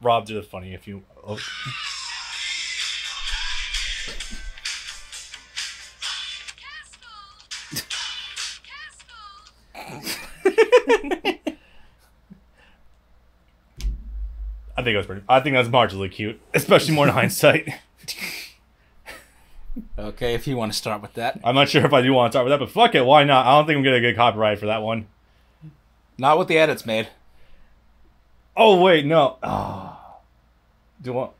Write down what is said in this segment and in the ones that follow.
Rob did it funny if you... Oh. I think that's marginally cute, especially more in hindsight. Okay, if you want to start with that. I'm not sure if I do want to start with that, but fuck it, why not? I don't think I'm gonna get copyright for that one. Not with the edits made. Oh wait, no. Oh. Do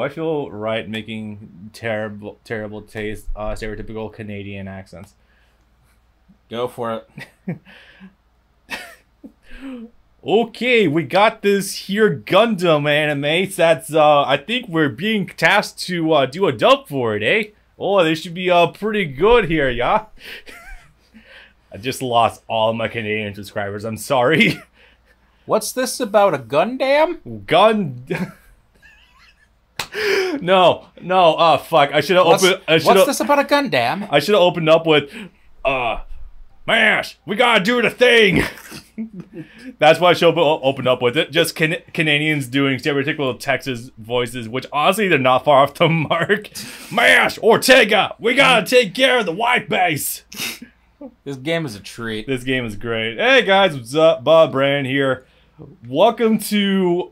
I feel right making terrible taste stereotypical Canadian accents? Go for it. Okay, we got this here Gundam anime that's I think we're being tasked to do a dub for it, eh? Oh, this should be pretty good here, yeah. I just lost all my Canadian subscribers. I'm sorry. What's this about a Gundam? No. Fuck. I should have opened. What's this about a Gundam? I should have opened up with, Mash, we gotta do the thing. That's why I should have opened up with it. Just Canadians doing stereotypical Texas voices, which honestly they're not far off the mark. Mash, Ortega, we gotta take care of the white base. This game is a treat. This game is great. Hey guys, what's up? Bob Brand here. Welcome to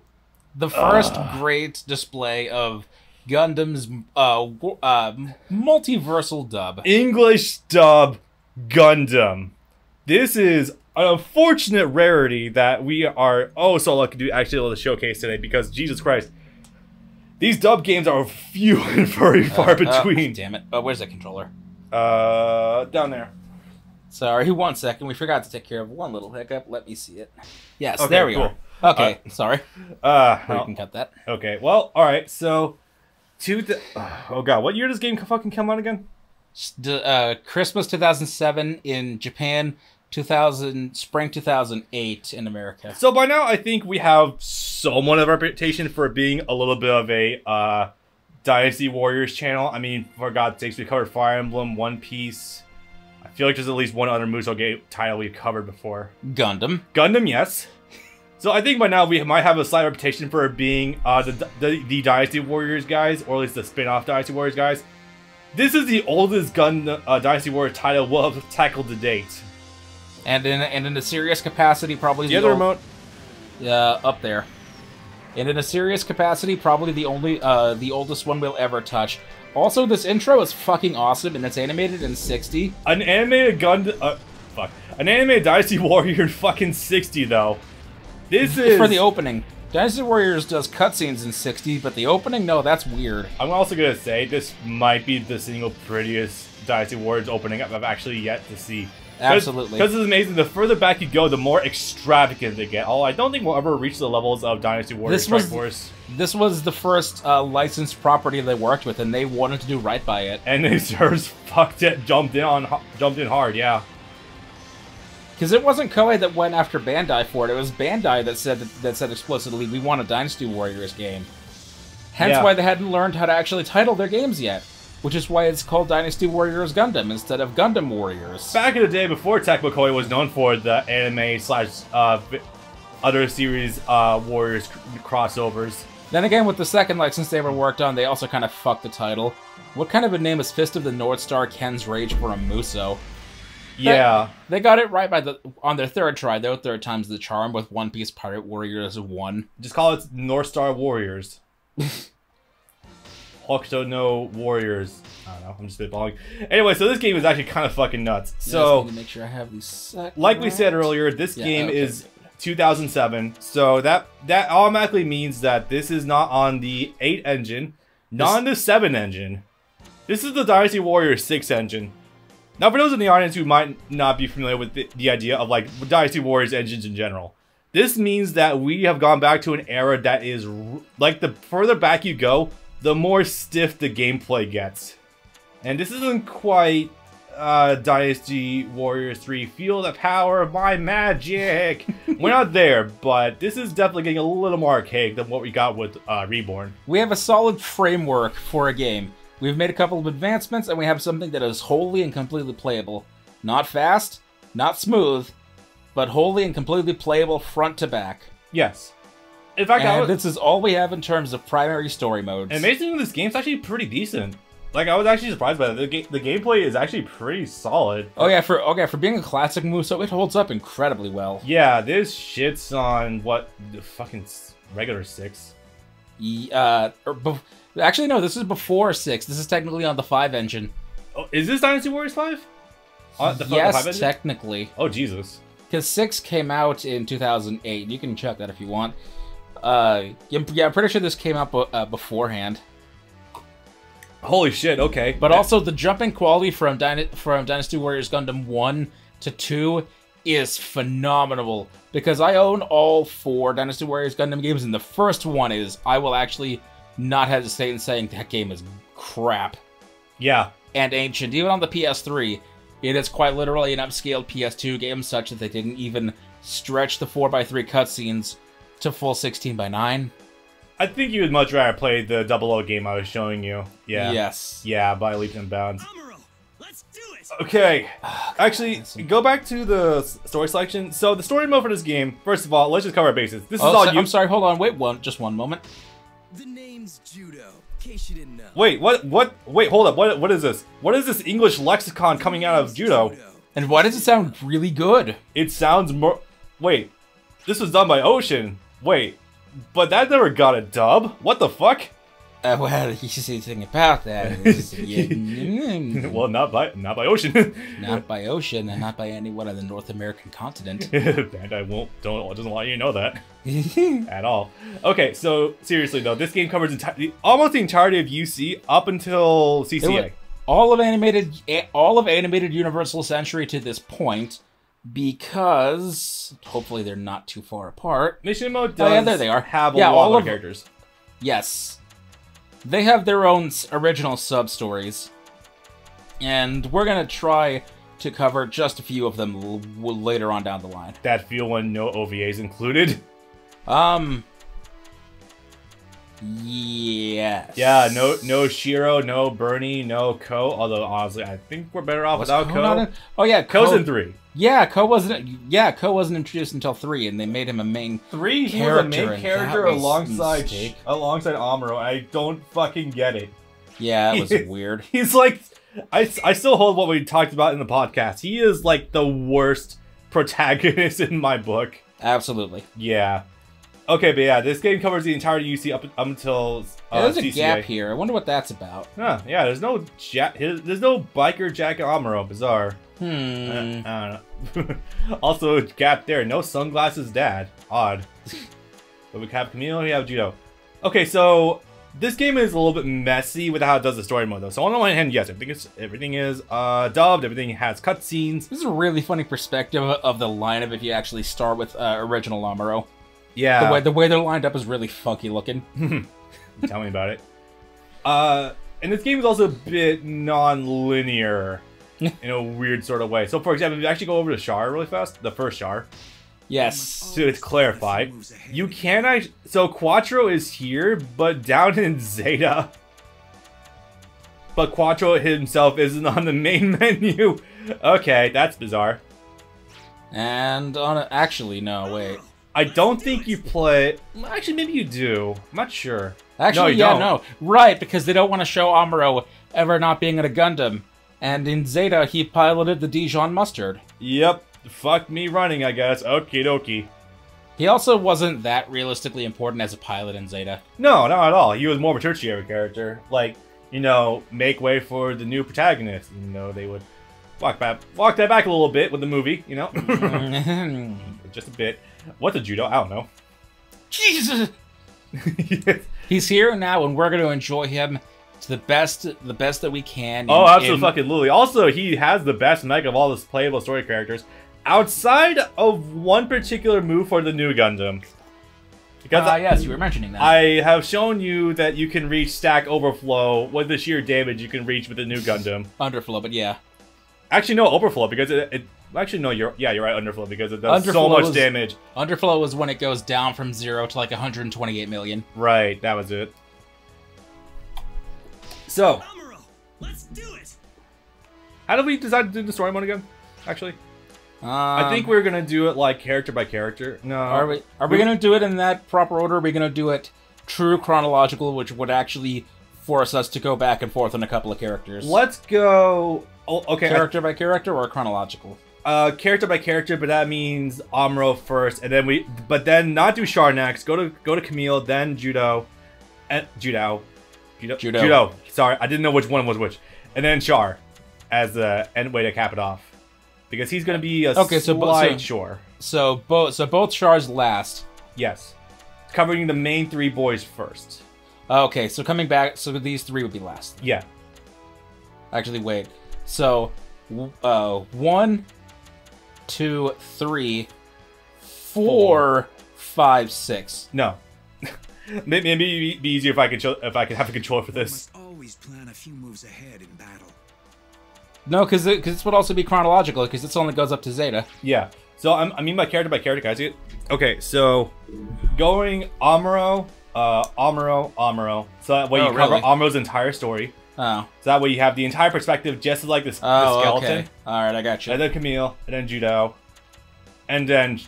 the first great display of Gundam's multiversal dub. English dub Gundam. This is an unfortunate rarity that we are so lucky to actually able to showcase today because Jesus Christ, these dub games are few and very far between. Damn it. Oh, where's the controller? Down there. Sorry, 1 second. We forgot to take care of one little hiccup. Let me see it. Yes, okay, there we cool. are. Okay, sorry. We can cut that. Okay, well, alright, so... oh god, what year does this game fucking come out again? Christmas 2007 in Japan, spring 2008 in America. So by now, I think we have somewhat of a reputation for being a little bit of a Dynasty Warriors channel. I mean, for God's sakes, we covered Fire Emblem, One Piece. I feel like there's at least one other Musou game title we've covered before. Gundam, yes. So I think by now we might have a slight reputation for being the Dynasty Warriors guys, or at least the spin-off Dynasty Warriors guys. This is the oldest Dynasty Warriors title we'll have tackled to date. And in a serious capacity, probably the other remote. Up there. And in a serious capacity, probably the oldest one we'll ever touch. Also, this intro is fucking awesome, and it's animated in 60. An animated an animated Dynasty Warrior in fucking 60 though. This is for the opening. Dynasty Warriors does cutscenes in 60, but the opening, no, that's weird. I'm also gonna say this might be the single prettiest Dynasty Warriors opening I've actually yet to see. Absolutely. Because it's amazing. The further back you go, the more extravagant they get. I don't think we'll ever reach the levels of Dynasty Warriors Strike Force. This was the first licensed property they worked with, and they wanted to do right by it. And they just fucked it, jumped in hard, yeah. Because it wasn't Koei that went after Bandai for it. It was Bandai that said explicitly, we want a Dynasty Warriors game. Hence why they hadn't learned how to actually title their games yet. Which is why it's called Dynasty Warriors Gundam instead of Gundam Warriors. Back in the day, before Tecmo Koei was known for the anime / other series Warriors crossovers. Then again, with the second license they ever worked on, they also kind of fucked the title. What kind of a name is Fist of the North Star Ken's Rage for a Musou? Yeah. They got it right on their third try, their third time's the charm, with One Piece Pirate Warriors 1. Just call it North Star Warriors. Hokuto no Warriors. I don't know, I'm just spitballing. Anyway, so this game is actually kind of fucking nuts. So, I need to make sure I have these set like we said earlier, this game is 2007. So that automatically means that this is not on the 8 engine, not on the 7 engine. This is the Dynasty Warriors 6 engine. Now, for those in the audience who might not be familiar with the idea of like Dynasty Warriors engines in general, this means that we have gone back to an era that is like the further back you go, the more stiff the gameplay gets. And this isn't quite Dynasty Warriors 3, feel the power of my magic. We're not there, but this is definitely getting a little more archaic than what we got with Reborn. We have a solid framework for a game. We've made a couple of advancements, and we have something that is wholly and completely playable. Not fast, not smooth, but wholly and completely playable front to back. Yes. In fact, this is all we have in terms of primary story modes. And amazingly, this game's actually pretty decent. Like, I was actually surprised by that. The gameplay is actually pretty solid. Oh yeah, for being a classic Musou, it holds up incredibly well. Yeah, this shits on what the fucking regular 6. Actually, no, this is before 6. This is technically on the 5 engine. Oh, is this Dynasty Warriors 5? Yes, 5 technically. Oh, Jesus. Because 6 came out in 2008. You can check that if you want. Yeah, I'm pretty sure this came out beforehand. Holy shit, okay. But also, the jumping quality from Dynasty Warriors Gundam 1 to 2 is phenomenal. Because I own all 4 Dynasty Warriors Gundam games, and the first one is, I will actually not hesitate in saying that game is crap. Yeah. And ancient. Even on the PS3, it is quite literally an upscaled PS2 game, such that they didn't even stretch the 4x3 cutscenes to full 16:9. I think you would much rather play the 00 game I was showing you. Yeah. Yes. Yeah, by leaps and bounds. Let's do it. Okay. Actually, go back to the story selection. So the story mode for this game, first of all, let's just cover our bases. This is all you. I'm sorry, hold on, wait just one moment. The name's Judo, in case you didn't know. Wait, what? Wait, hold up. What is this? What is this English lexicon coming out of Judo? And why does it sound really good? It sounds more... Wait, this was done by Ocean. Wait, but that never got a dub? What the fuck? Well, you should see the thing about that is, well, not by Ocean. Not by Ocean, and not by anyone on the North American continent. Bandai doesn't want you to know that at all. Okay, so seriously though, this game covers almost the entirety of UC up until CCA. All of animated Universal Century to this point, because hopefully they're not too far apart. Mission mode does there they are. Have a lot of characters. Yes. They have their own original sub-stories, and we're going to try to cover just a few of them later on down the line. That feel when no OVAs included? Yes. Yeah, no Shiro, no Bernie, no Ko, although honestly, I think we're better off without Ko. Oh yeah, Ko's in 3. Yeah, Ko wasn't introduced until 3, and they made him a main 3. He was a main character alongside Amuro. I don't fucking get it. Yeah, that was weird. He's like, I still hold what we talked about in the podcast. He is like the worst protagonist in my book. Absolutely. Yeah. Okay, but yeah, this game covers the entire UC up until there's CCA. A gap here. I wonder what that's about. Huh, yeah, there's no biker Jack Amuro. Bizarre. I don't know. Also, gap there. No sunglasses dad. Odd. But we have Camille, we have Judo. Okay, so this game is a little bit messy with how it does the story mode, though. So on the one hand, yes, everything is dubbed. Everything has cutscenes. This is a really funny perspective of the lineup if you actually start with original Amuro. Yeah. The way they're lined up is really funky looking. Tell me about it. And this game is also a bit non-linear in a weird sort of way. So, for example, if you actually go over to Char really fast, the first Char. Yes. To clarify, you can actually... So, Quattro is here, but down in Zeta. But Quattro himself isn't on the main menu. Okay, that's bizarre. And on actually, no, wait. I don't think you play... Actually, maybe you do. I'm not sure. Actually, no. Right, because they don't want to show Amuro ever not being in a Gundam. And in Zeta, he piloted the Dijon Mustard. Yep. Fuck me running, I guess. Okie dokie. He also wasn't that realistically important as a pilot in Zeta. No, not at all. He was more of a tertiary character. Like, you know, make way for the new protagonist. You know, they would walk that back a little bit with the movie, you know? Just a bit. What's a Judo? I don't know. Jesus! He's here now, and we're going to enjoy him to the best that we can. Oh, absolutely. Also, he has the best mech of all the playable story characters, outside of one particular move for the new Gundam. Because yes, you were mentioning that. I have shown you that you can reach stack overflow with the sheer damage you can reach with the new Gundam. Underflow, but yeah. Actually, no, overflow, because actually, no, you're right, underflow, because it does so much damage. Underflow is when it goes down from 0 to like 128 million. Right, that was it. So, Amuro, let's do it. how did we decide to do the story mode again? Actually, I think we're gonna do it like character by character. No. Are we gonna do it in that proper order? Or are we gonna do it true chronological, which would actually force us to go back and forth on a couple of characters? Let's go. Oh, okay. Character by character or chronological? Character by character, but that means Amuro first, and then but then not do Char next. Go to Camille, then Judo, and Judo. Sorry, I didn't know which one was which, and then Char as the end way to cap it off, because he's gonna be a slight shore. So both Chars last. Yes, covering the main 3 boys first. Okay, so coming back, so these 3 would be last. Yeah. Actually, wait. So, 1, 2, 3, 4, 5, 6. No. Maybe it'd be easier if I could have a controller for this. Must always plan a few moves ahead in battle. No, because it would also be chronological, because it only goes up to Zeta. Yeah. So I mean by character, guys. Okay, so going Amuro, Amuro. So that way you cover Amuro's entire story. Oh. So that way you have the entire perspective, just like the skeleton. Okay. All right, I got you. And then Camille, and then Judo, and then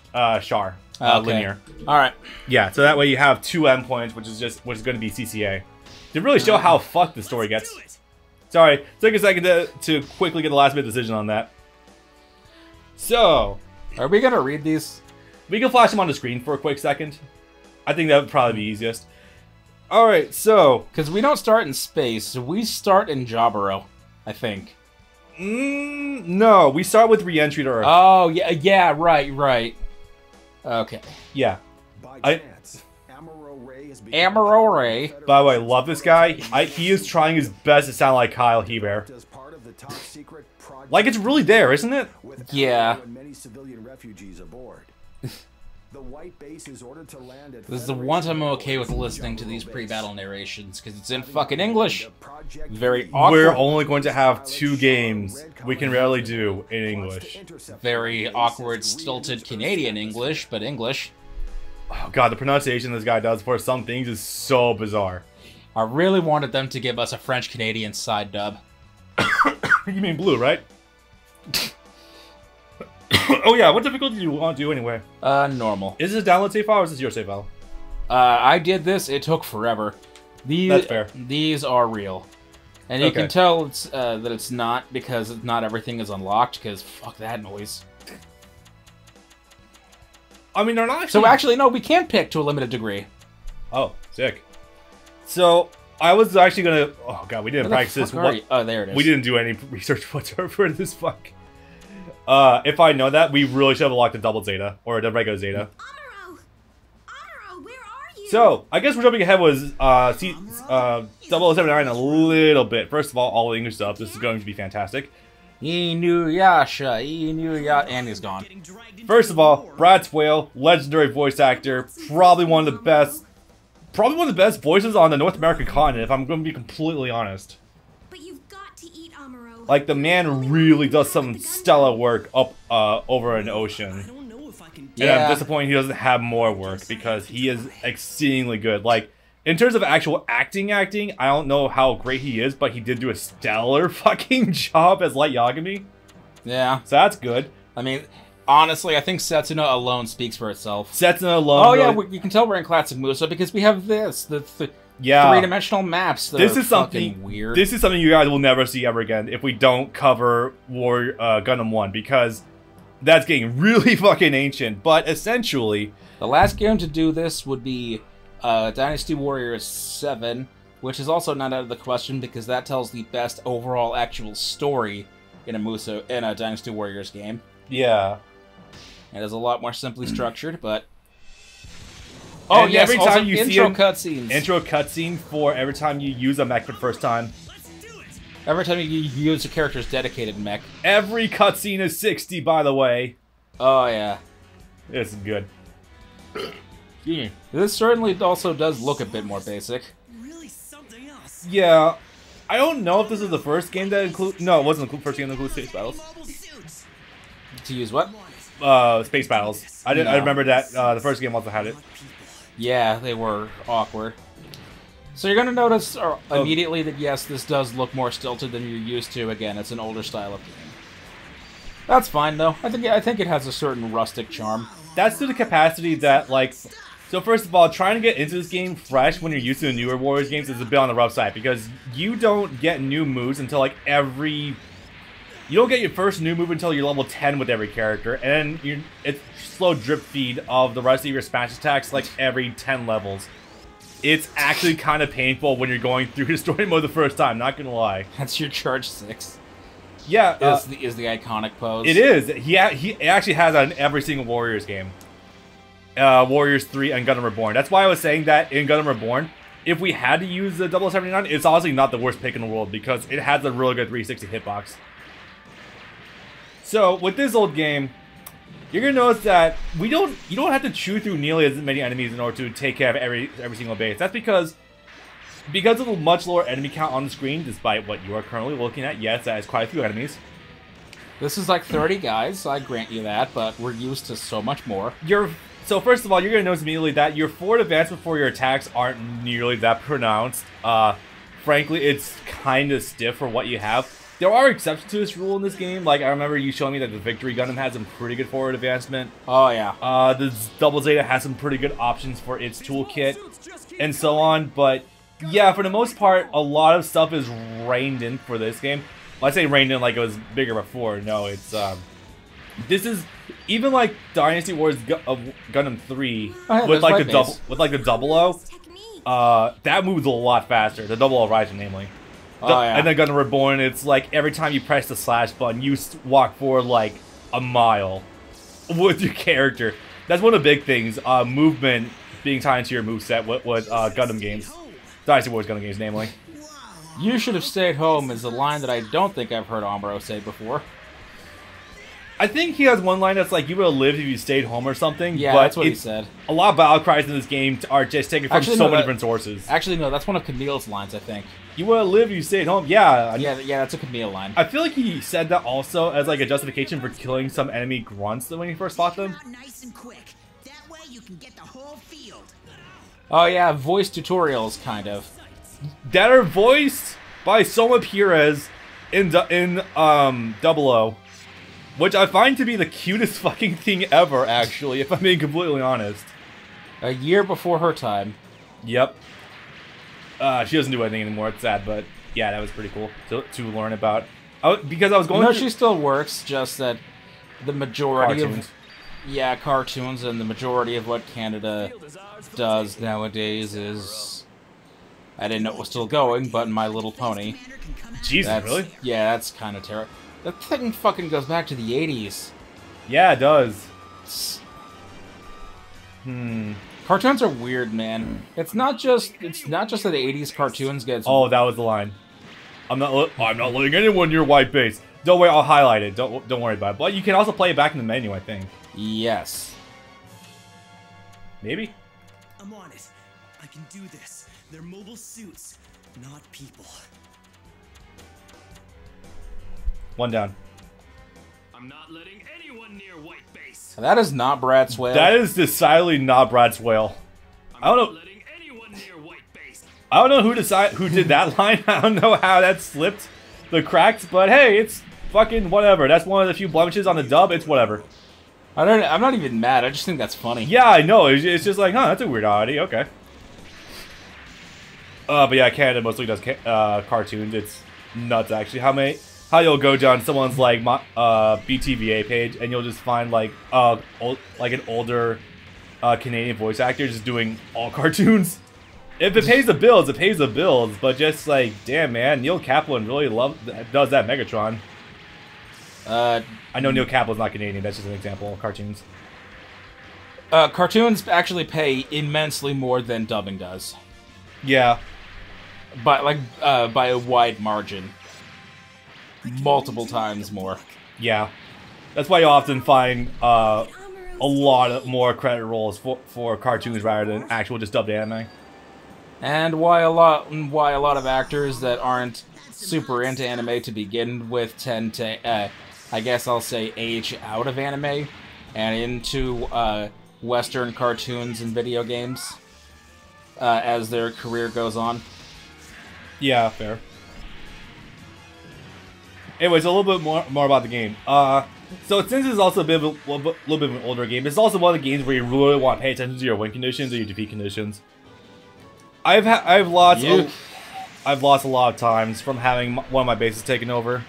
Char. Linear. All right. Yeah. So that way you have 2 endpoints, which is going to be CCA. To really show how fucked the story gets. Sorry, took a second to quickly get the last minute decision on that. So, are we gonna read these? We can flash them on the screen for a quick second. I think that would probably be easiest. Alright, so... Because we don't start in space, we start in Jaburo, I think. No, we start with re-entry to Earth. Oh, yeah, right. Okay. Yeah. Amuro Ray. By the way, love this guy. He is trying his best to sound like Kyle Hebert. Like, it's really there, isn't it? Yeah. This is the one time I'm okay with listening to these pre-battle narrations, because it's in fucking English. Very awkward. We're only going to have 2 games we can rarely do in English. Very awkward, stilted Canadian English, but English. Oh god, the pronunciation this guy does for some things is so bizarre. I really wanted them to give us a French-Canadian side dub. You mean blue, right? Oh yeah, what difficulty do you want to do anyway? Normal. Is this a download save file or is this your save file? I did this, it took forever. That's fair. These are real. And you can tell it's, that it's not, because not everything is unlocked, because fuck that noise. I mean, they're not actually... So actually, no, we can pick to a limited degree. Oh, sick. So, I was actually gonna... Oh god, we didn't practice this. Oh, there it is. We didn't do any research whatsoever for this fuck. If I know that, we really should have unlocked the double Zeta, or the regular Zeta. Amuro, where are you? So, I guess we're jumping ahead was 0079 a little bit. First of all the English stuff. This is going to be fantastic. Inuyasha, and he's gone. First of all, Brad Whale, legendary voice actor, probably one of the best voices on the North American continent, if I'm going to be completely honest. But you've got to eat Amuro. Like, the man really does some stellar work up over an ocean. I don't know if I can. And I'm disappointed he doesn't have more work, because he is exceedingly good. Like, in terms of actual acting, I don't know how great he is, but he did do a stellar fucking job as Light Yagami. Yeah. So that's good. I mean, honestly, I think Setsuna alone speaks for itself. Setsuna alone. Oh yeah, you can tell we're in Classic Muso because we have this, the three-dimensional maps. This is something weird. This is something you guys will never see ever again if we don't cover Gundam 1, because that's getting really fucking ancient. But essentially, the last game to do this would be Dynasty Warriors 7, which is also not out of the question because that tells the best overall actual story in a Dynasty Warriors game. Yeah. It is a lot more simply structured, but... Oh, yes, every time you see intro cutscenes. Intro cutscene for every time you use a mech for the first time. Every time you use a character's dedicated mech. Every cutscene is 60, by the way. Oh, yeah. This is good. This certainly also does look a bit more basic. Really something else. Yeah. I don't know if this is the first game that includes... No, it wasn't the first game that includes space battles. To use what? Space battles. I remember that the first game also had it. Yeah, they were awkward. So you're going to notice immediately that, yes, this does look more stilted than you're used to. Again, it's an older style of game. That's fine though. I think it has a certain rustic charm. That's to the capacity that, like, so first of all, trying to get into this game fresh when you're used to the newer Warriors games is a bit on the rough side, because you don't get new moves until, like, you don't get your first new move until you're level 10 with every character, and it's slow drip feed of the rest of your smash attacks, like, every 10 levels. It's actually kind of painful when you're going through the story mode the first time, not gonna lie. That's your charge 6. Yeah, is the iconic pose. It is. He actually has that in every single Warriors game. Warriors 3 and Gundam Reborn. That's why I was saying that in Gundam Reborn, if we had to use the 0079, it's honestly not the worst pick in the world because it has a really good 360 hitbox. So with this old game, you're gonna notice that you don't have to chew through nearly as many enemies in order to take care of every single base. That's because of the much lower enemy count on the screen, despite what you are currently looking at. Yes, that is quite a few enemies. This is like 30 guys, I grant you that, but we're used to so much more. So first of all, you're going to notice immediately that your forward advancement for your attacks aren't nearly that pronounced. Frankly, it's kind of stiff for what you have. There are exceptions to this rule in this game. Like, I remember you showing me that the Victory Gundam has some pretty good forward advancement. Oh, yeah. The Double Zeta has some pretty good options for its toolkit, and so on, but yeah, for the most part, a lot of stuff is reined in for this game. Well, I say reined in like it was bigger before. No, it's this is even like Dynasty Wars Gundam 3 with like the double O. That moves a lot faster. The double O Rising, namely. Yeah. And then Gundam Reborn, it's like every time you press the slash button, you walk forward like a mile with your character. That's one of the big things. Movement being tied into your moveset with Gundam games. Dynasty Wars Gundam games, namely. You should have stayed home is a line that I don't think I've heard Amuro say before. I think he has one line that's like, you would have lived if you stayed home or something. Yeah, but that's what he said. A lot of battle cries in this game are just taken from so many different sources. Actually, no, that's one of Camille's lines, I think. You would have lived if you stayed home. Yeah. Yeah, that's a Camille line. I feel like he said that also as like a justification for killing some enemy grunts when he first fought them. Nice and quick. That way you can get the whole field. Oh yeah, voice tutorials, kind of. That are voiced by Soma Perez in Double O, which I find to be the cutest fucking thing ever, actually, if I'm being completely honest. A year before her time. Yep. She doesn't do anything anymore, it's sad, but yeah, that was pretty cool to learn about. Because I was going No, she still works, just that the majority cartoons. Yeah, cartoons, and the majority of what Canada does nowadays is... I didn't know it was still going, but My Little Pony. Jesus, really? Yeah, that's kind of terrible. That thing fucking goes back to the 80s. Yeah, it does. Cartoons are weird, man. It's not just that the 80s cartoons get... Oh, that was the line. I'm not letting anyone near white base. Don't worry, I'll highlight it. Don't worry about it. But you can also play it back in the menu, I think. Yes. Maybe? I'm on it. I can do this. They're mobile suits, not people. One down. I'm not letting anyone near white base. That is not Brad Swale. That is decidedly not Brad Swale. I don't know. Letting anyone near white base. I don't know who did that line. I don't know how that slipped the cracks, but hey, it's fucking whatever. That's one of the few blemishes on the dub. It's whatever. I'm not even mad. I just think that's funny. Yeah, I know. It's just like, huh, that's a weird oddity. Okay. But yeah, Canada mostly does cartoons. It's nuts, actually. How you'll go down someone's like BTVA page and you'll just find like an older Canadian voice actor just doing all cartoons. If it pays the bills, it pays the bills. But just like, damn man, Neil Kaplan really does that Megatron. I know Neil Kaplan's not Canadian. That's just an example of cartoons. Cartoons actually pay immensely more than dubbing does. Yeah. But by a wide margin. Multiple times more. Yeah. That's why you often find a lot more credit rolls for cartoons rather than actual just dubbed anime. And why a lot of actors that aren't super into anime to begin with tend to, I guess I'll say, age out of anime and into Western cartoons and video games as their career goes on. Yeah, fair. Anyways, a little bit more about the game. So since it's also a bit of a little bit of an older game, it's also one of the games where you really want to pay attention to your win conditions or your defeat conditions. I've lost a lot of times from having one of my bases taken over,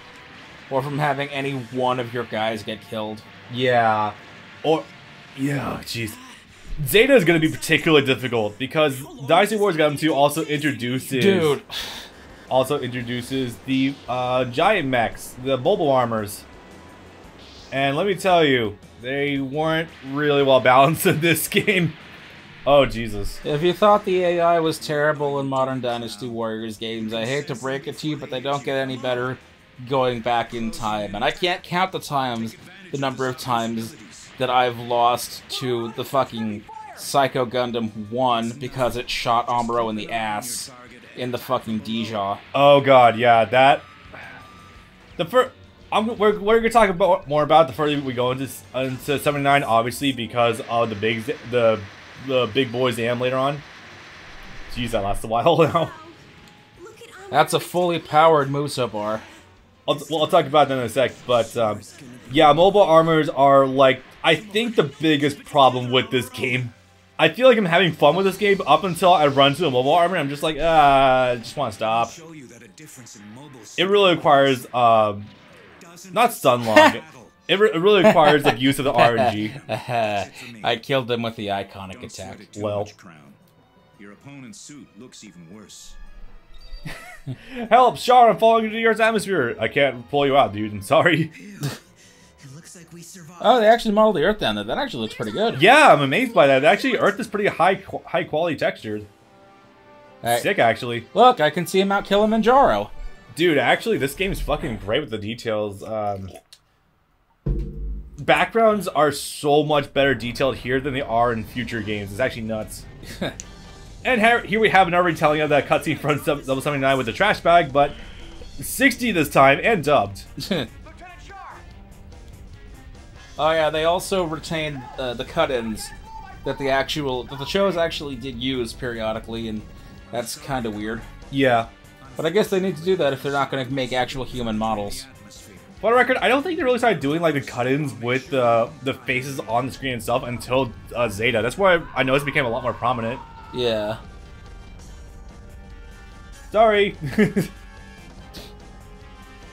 or from having any one of your guys get killed. Yeah, jeez. Zeta is going to be particularly difficult because Dynasty Warriors Gundam 2 also introduces the giant mechs, the mobile armors. And let me tell you, they weren't really well balanced in this game. Oh, Jesus. If you thought the AI was terrible in modern Dynasty Warriors games, I hate to break it to you, but they don't get any better going back in time. And I can't count the number of times that I've lost to the fucking Psycho Gundam 1 because it shot Amuro in the ass in the fucking Dija. Oh, God, yeah, we're going to talk more about the further we go into 79, obviously, because of the big boy Zam later on. Jeez, that lasts a while now. That's a fully powered Muso bar. I'll talk about that in a sec, but yeah, mobile armors are like, I think, the biggest problem with this game. I feel like I'm having fun with this game up until I run to a mobile armor and I'm just like, I just want to stop. It really requires not Sunlock. It really requires like use of the RNG. I killed him with the iconic attack. Well, your opponent's suit looks even worse. Help, Char, I'm falling into the Earth's atmosphere. I can't pull you out, dude. I'm sorry. It looks like we survived. Oh, they actually modeled the Earth down there. That actually looks pretty good. Yeah, I'm amazed by that. Actually, Earth is pretty high quality textured. Right. Sick, actually. Look, I can see him out Kilimanjaro. Dude, actually, this game's fucking great with the details. Backgrounds are so much better detailed here than they are in future games. It's actually nuts. And here we have another retelling of that cutscene from Level 79 with the trash bag, but 60 this time and dubbed. Oh yeah, they also retained the cut-ins that the shows actually did use periodically, and that's kind of weird. Yeah. But I guess they need to do that if they're not going to make actual human models. For the record, I don't think they really started doing like the cut-ins with the faces on the screen itself until Zeta. That's why I noticed it became a lot more prominent. Yeah. Sorry.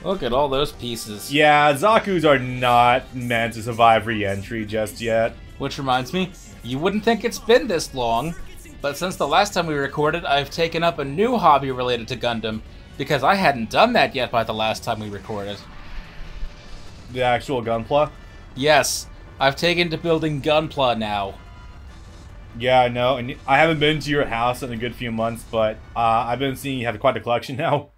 Look at all those pieces. Yeah, Zaku's are not meant to survive re-entry just yet. Which reminds me, you wouldn't think it's been this long, but since the last time we recorded, I've taken up a new hobby related to Gundam, because I hadn't done that yet by the last time we recorded. The actual Gunpla? Yes, I've taken to building Gunpla now. Yeah, I know, and I haven't been to your house in a good few months, but I've been seeing you have quite a collection now.